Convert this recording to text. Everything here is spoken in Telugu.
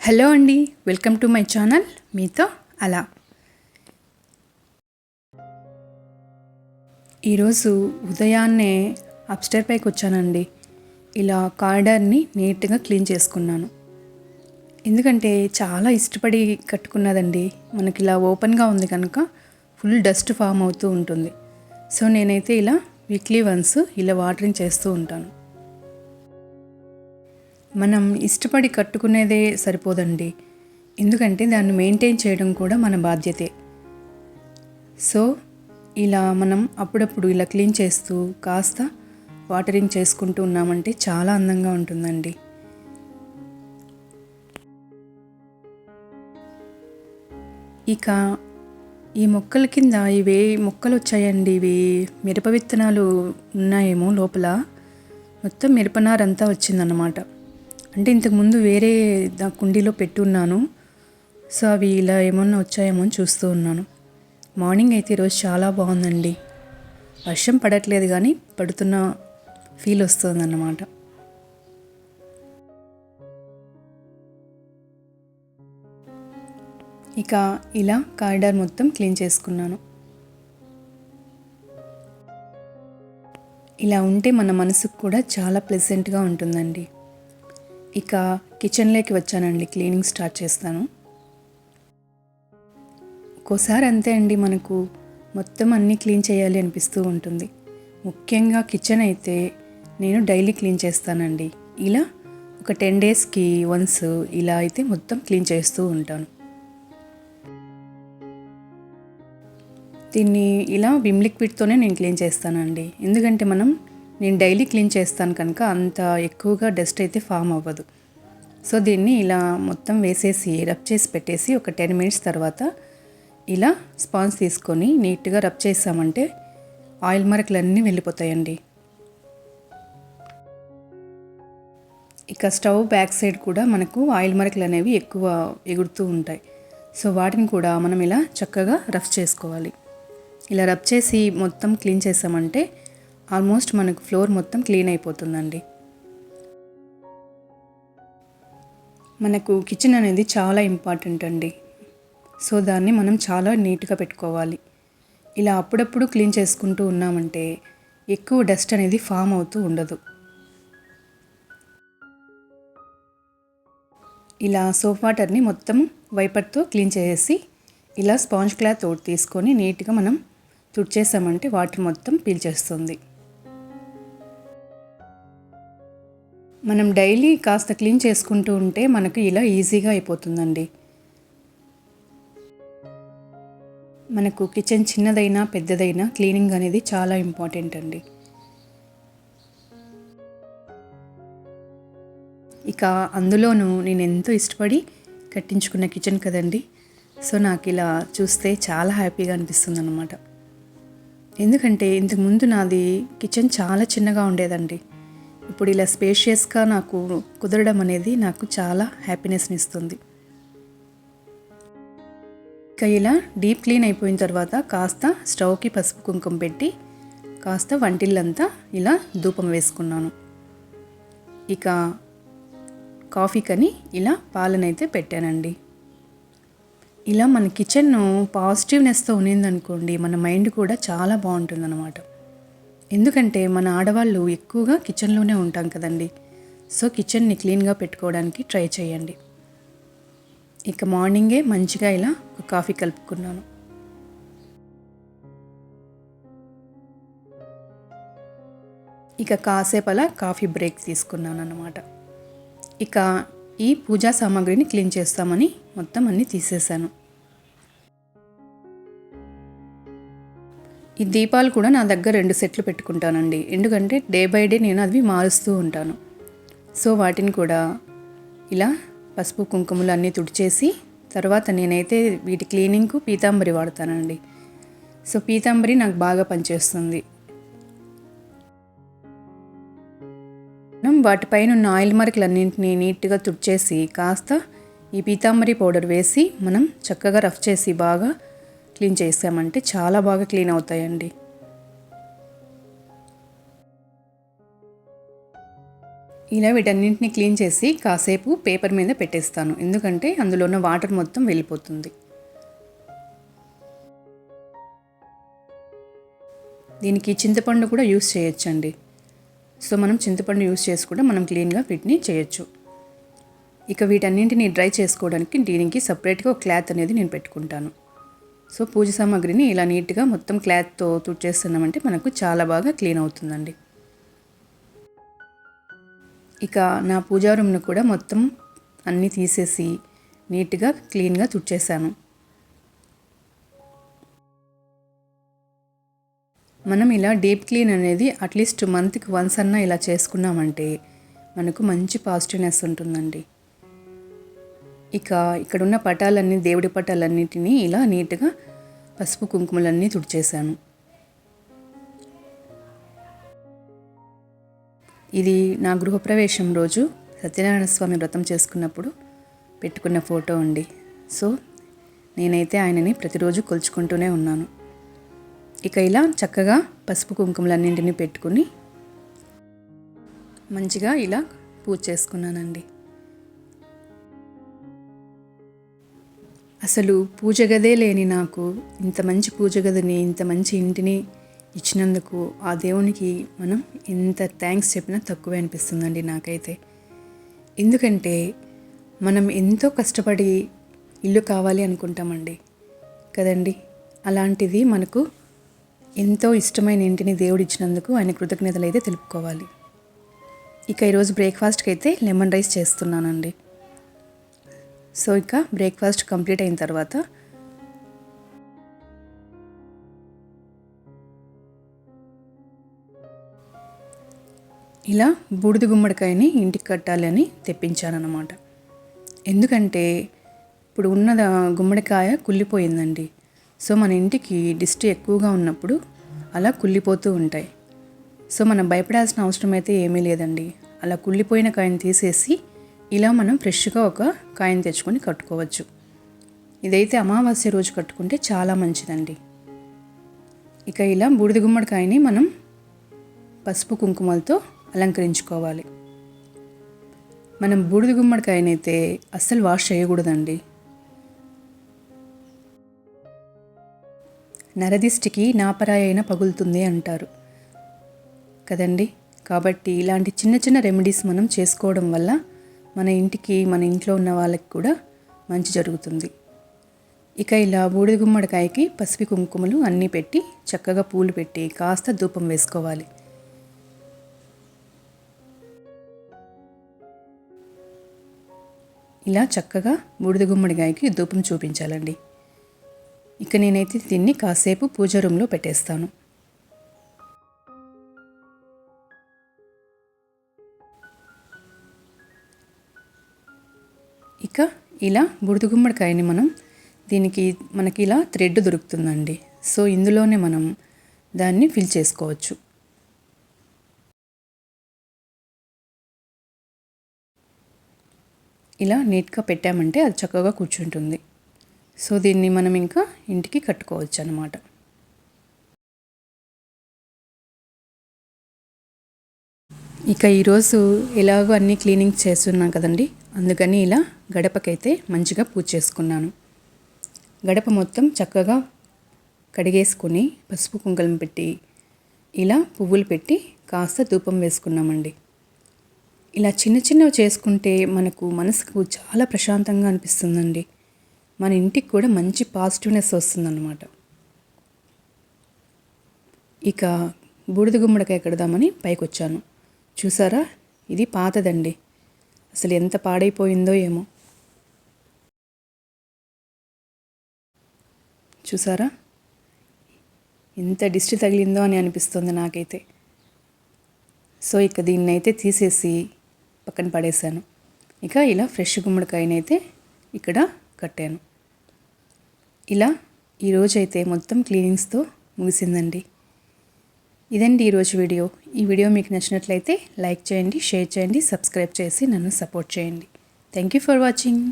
హలో అండి, వెల్కమ్ టు మై ఛానల్ మీతో అలా. ఈరోజు ఉదయాన్నే అప్స్టైర్ పైకి వచ్చానండి. ఇలా కారిడార్ని నీట్గా క్లీన్ చేసుకున్నాను. ఎందుకంటే చాలా ఇష్టపడి కట్టుకున్నదండి. మనకి ఇలా ఓపెన్గా ఉంది కనుక ఫుల్ డస్ట్ ఫామ్ అవుతూ ఉంటుంది. సో నేనైతే ఇలా వీక్లీ వన్స్ ఇలా వాటరింగ్ చేస్తూ ఉంటాను. మనం ఇష్టపడి కట్టుకునేదే సరిపోదండి, ఎందుకంటే దాన్ని మెయింటైన్ చేయడం కూడా మన బాధ్యతే. సో ఇలా మనం అప్పుడప్పుడు ఇలా క్లీన్ చేస్తూ కాస్త వాటరింగ్ చేసుకుంటూ ఉన్నామంటే చాలా అందంగా ఉంటుందండి. ఇక ఈ మొక్కల కింద ఇవే మొక్కలు వచ్చాయండి. ఇవి మిరప విత్తనాలు ఉన్నాయేమో లోపల. మొత్తం మిరపనారంతా వచ్చిందన్నమాట. అంటే ఇంతకుముందు వేరే కుండీలో పెట్టున్నాను. సో అవి ఇలా ఏమన్నా వచ్చాయేమో అని చూస్తూ ఉన్నాను. మార్నింగ్ అయితే ఈరోజు చాలా బాగుందండి. వర్షం పడట్లేదు కానీ పడుతున్న ఫీల్ వస్తుందన్నమాట. ఇక ఇలా కారిడార్ మొత్తం క్లీన్ చేసుకున్నాను. ఇలా ఉంటే మన మనసుకు కూడా చాలా ప్లెజెంట్గా ఉంటుందండి. ఇక కిచెన్లోకి వచ్చానండి, క్లీనింగ్ స్టార్ట్ చేస్తాను. ఒక్కోసారి అంతే అండి, మనకు మొత్తం అన్నీ క్లీన్ చేయాలి అనిపిస్తూ ఉంటుంది. ముఖ్యంగా కిచెన్ అయితే నేను డైలీ క్లీన్ చేస్తానండి. ఇలా ఒక 10 డేస్కి వన్స్ ఇలా అయితే మొత్తం క్లీన్ చేస్తూ ఉంటాను. దీన్ని ఇలా విమ్ లిక్విడ్తోనే నేను క్లీన్ చేస్తానండి. ఎందుకంటే నేను డైలీ క్లీన్ చేస్తాను కనుక అంత ఎక్కువగా డస్ట్ అయితే ఫామ్ అవ్వదు. సో దీన్ని ఇలా మొత్తం వేసేసి రబ్ చేసి పెట్టేసి ఒక 10 మినిట్స్ తర్వాత ఇలా స్పాంజ్ తీసుకొని నీట్గా రబ్ చేసామంటే ఆయిల్ మరకలన్నీ వెళ్ళిపోతాయండి. ఇక స్టవ్ బ్యాక్ సైడ్ కూడా మనకు ఆయిల్ మరకలు అనేవి ఎక్కువ ఎగురుతూ ఉంటాయి. సో వాటిని కూడా మనం ఇలా చక్కగా రఫ్ చేసుకోవాలి. ఇలా రబ్ చేసి మొత్తం క్లీన్ చేసామంటే ఆల్మోస్ట్ మనకు ఫ్లోర్ మొత్తం క్లీన్ అయిపోతుందండి. మనకు కిచెన్ అనేది చాలా ఇంపార్టెంట్ అండి. సో దాన్ని మనం చాలా నీట్గా పెట్టుకోవాలి. ఇలా అప్పుడప్పుడు క్లీన్ చేసుకుంటూ ఉన్నామంటే ఎక్కువ డస్ట్ అనేది ఫామ్ అవుతూ ఉండదు. ఇలా సోప్ వాటర్ని మొత్తం వైపర్తో క్లీన్ చేసేసి ఇలా స్పాంజ్ క్లాత్ ఒకటి తీసుకొని నీట్గా మనం తుడిచేసామంటే వాటర్ మొత్తం పీల్చేస్తుంది. మనం డైలీ కాస్త క్లీన్ చేసుకుంటూ ఉంటే మనకు ఇలా ఈజీగా అయిపోతుందండి. మనకు కిచెన్ చిన్నదైనా పెద్దదైనా క్లీనింగ్ అనేది చాలా ఇంపార్టెంట్ అండి. ఇక అందులోనూ నేను ఎంతో ఇష్టపడి కట్టించుకున్న కిచెన్ కదండి. సో నాకు ఇలా చూస్తే చాలా హ్యాపీగా అనిపిస్తుంది అన్నమాట. ఎందుకంటే ఇంతకుముందు నాది కిచెన్ చాలా చిన్నగా ఉండేదండి. ఇప్పుడు ఇలా స్పేషియస్గా నాకు కుదరడం అనేది నాకు చాలా హ్యాపీనెస్ని ఇస్తుంది. ఇక ఇలా డీప్ క్లీన్ అయిపోయిన తర్వాత కాస్త స్టవ్కి పసుపు కుంకుమ పెట్టి కాస్త వంటిల్లంతా ఇలా ధూపం వేసుకున్నాను. ఇక కాఫీకని ఇలా పాలనైతే పెట్టానండి. ఇలా మన కిచెన్ పాజిటివ్నెస్తో ఉన్నిందనుకోండి, మన మైండ్ కూడా చాలా బాగుంటుందన్నమాట. ఎందుకంటే మన ఆడవాళ్ళు ఎక్కువగా కిచెన్లోనే ఉంటాం కదండి. సో కిచెన్ని క్లీన్గా పెట్టుకోవడానికి ట్రై చేయండి. ఇక మార్నింగే మంచిగా ఇలా ఒక కాఫీ కలుపుకున్నాను. ఇక కాసేపు అలా కాఫీ బ్రేక్ తీసుకున్నాను అన్నమాట. ఇక ఈ పూజా సామాగ్రిని క్లీన్ చేస్తామని మొత్తం అన్నీ తీసేసాను. ఈ దీపాలు కూడా నా దగ్గర 2 సెట్లు పెట్టుకుంటానండి. ఎందుకంటే డే బై డే నేను అవి మారుస్తూ ఉంటాను. సో వాటిని కూడా ఇలా పసుపు కుంకుమలు అన్నీ తుడిచేసి తర్వాత నేనైతే వీటి క్లీనింగ్కు పీతాంబరి వాడతానండి. సో పీతాంబరి నాకు బాగా పనిచేస్తుంది. వాటిపైన ఉన్న ఆయిల్ మరకలన్నింటినీ నీట్గా తుడిచేసి కాస్త ఈ పీతాంబరి పౌడర్ వేసి మనం చక్కగా రఫ్ చేసి బాగా క్లీన్ చేసామంటే చాలా బాగా క్లీన్ అవుతాయండి. ఇలా వీటన్నింటినీ క్లీన్ చేసి కాసేపు పేపర్ మీద పెట్టేస్తాను, ఎందుకంటే అందులో ఉన్న వాటర్ మొత్తం వెళ్ళిపోతుంది. దీనికి చింతపండు కూడా యూస్ చేయొచ్చండి. సో మనం చింతపండు యూస్ చేసి కూడా మనం క్లీన్గా వీటిని చేయొచ్చు. ఇక వీటన్నింటినీ డ్రై చేసుకోవడానికి దీనికి సపరేట్గా ఒక క్లాత్ అనేది నేను పెట్టుకుంటాను. సో పూజ సామాగ్రిని ఇలా నీట్గా మొత్తం క్లాత్తో తుడిచేస్తున్నామంటే మనకు చాలా బాగా క్లీన్ అవుతుందండి. ఇక నా పూజా రూమ్ను కూడా మొత్తం అన్నీ తీసేసి నీట్గా క్లీన్గా తుడిచేసాను. మనం ఇలా డీప్ క్లీన్ అనేది అట్లీస్ట్ మంత్కి వన్స్ అన్నా ఇలా చేసుకున్నామంటే మనకు మంచి పాజిటివ్నెస్ ఉంటుందండి. ఇక ఇక్కడున్న పటాలన్నీ, దేవుడి పటాలన్నిటినీ ఇలా నీట్గా పసుపు కుంకుమలన్నీ తుడిచేశాను. ఇది నా గృహప్రవేశం రోజు సత్యనారాయణ స్వామి వ్రతం చేసుకున్నప్పుడు పెట్టుకున్న ఫోటో అండి. సో నేనైతే ఆయనని ప్రతిరోజు కొలుచుకుంటూనే ఉన్నాను. ఇక ఇలా చక్కగా పసుపు కుంకుమలన్నింటినీ పెట్టుకుని మంచిగా ఇలా పూజ చేసుకున్నానండి. అసలు పూజ గదే లేని నాకు ఇంత మంచి పూజ గదిని, ఇంత మంచి ఇంటిని ఇచ్చినందుకు ఆ దేవునికి మనం ఎంత థ్యాంక్స్ చెప్పినా తక్కువే అనిపిస్తుందండి నాకైతే. ఎందుకంటే మనం ఎంతో కష్టపడి ఇల్లు కావాలి అనుకుంటామండి కదండి. అలాంటిది మనకు ఎంతో ఇష్టమైన ఇంటిని దేవుడు ఇచ్చినందుకు ఆయన కృతజ్ఞతలు అయితే తెలుపుకోవాలి. ఇక ఈరోజు బ్రేక్ఫాస్ట్కి అయితే లెమన్ రైస్ చేస్తున్నానండి. సో ఇక బ్రేక్ఫాస్ట్ కంప్లీట్ అయిన తర్వాత ఇలా బూడిద గుమ్మడికాయని ఇంటికి కట్టాలని తెప్పించానన్నమాట. ఎందుకంటే ఇప్పుడు ఉన్న గుమ్మడికాయ కుళ్ళిపోయిందండి. సో మన ఇంటికి దిష్టి ఎక్కువగా ఉన్నప్పుడు అలా కుళ్ళిపోతూ ఉంటాయి. సో మనం భయపడాల్సిన అవసరం అయితే ఏమీ లేదండి. అలా కుళ్ళిపోయిన కాయని తీసేసి ఇలా మనం ఫ్రెష్గా ఒక కాయని తెచ్చుకొని కట్టుకోవచ్చు. ఇదైతే అమావాస్య రోజు కట్టుకుంటే చాలా మంచిదండి. ఇక ఇలా బూడిద గుమ్మడికాయని మనం పసుపు కుంకుమలతో అలంకరించుకోవాలి. మనం బూడిద గుమ్మడికాయనైతే అస్సలు వాష్ చేయకూడదండి. నరదిష్టికి నాపరాయి అయినా పగులుతుంది అంటారు కదండి. కాబట్టి ఇలాంటి చిన్న చిన్న రెమెడీస్ మనం చేసుకోవడం వల్ల మన ఇంటికి, మన ఇంట్లో ఉన్న వాళ్ళకి కూడా మంచి జరుగుతుంది. ఇక ఇలా బూడిద గుమ్మడికాయకి పసుపు కుంకుమలు అన్నీ పెట్టి చక్కగా పూలు పెట్టి కాస్త ధూపం వేసుకోవాలి. ఇలా చక్కగా బూడిద గుమ్మడికాయకి ధూపం చూపించాలండి. ఇక నేనైతే దీన్ని కాసేపు పూజ రూమ్లో పెట్టేస్తాను. ఇక ఇలా బూడిద గుమ్మడికాయని మనకి ఇలా థ్రెడ్ దొరుకుతుందండి. సో ఇందులోనే మనం దాన్ని ఫిల్ చేసుకోవచ్చు. ఇలా నీట్గా పెట్టామంటే అది చక్కగా కూర్చుంటుంది. సో దీన్ని మనం ఇంకా ఇంటికి కట్టుకోవచ్చు అన్నమాట. ఇక ఈరోజు ఎలాగో అన్నీ క్లీనింగ్ చేస్తున్నాం కదండి, అందుకని ఇలా గడపకైతే మంచిగా పూజ చేసుకున్నాను. గడప మొత్తం చక్కగా కడిగేసుకొని పసుపు కుంకుమ పెట్టి ఇలా పువ్వులు పెట్టి కాస్త ధూపం వేసుకున్నామండి. ఇలా చిన్న చిన్నవి చేసుకుంటే మనకు మనసుకు చాలా ప్రశాంతంగా అనిపిస్తుందండి. మన ఇంటికి కూడా మంచి పాజిటివ్నెస్ వస్తుందన్నమాట. ఇక బూడిద గుమ్మడికాయ కడదామని పైకి వచ్చాను. చూసారా, ఇది పాతదండి. అసలు ఎంత పాడైపోయిందో ఏమో. చూసారా ఎంత దిష్టి తగిలిందో అని అనిపిస్తుంది నాకైతే. సో ఇక దీన్నైతే తీసేసి పక్కన పడేశాను. ఇక ఇలా ఫ్రెష్ గుమ్మడికాయనైతే ఇక్కడ కట్టాను. ఇలా ఈరోజైతే మొత్తం క్లీనింగ్స్తో ముగిసిందండి. ఇదండి ఈరోజు వీడియో. ఈ వీడియో మీకు నచ్చినట్లయితే లైక్ చేయండి, షేర్ చేయండి, సబ్స్క్రైబ్ చేసి నన్ను సపోర్ట్ చేయండి. Thank you for watching.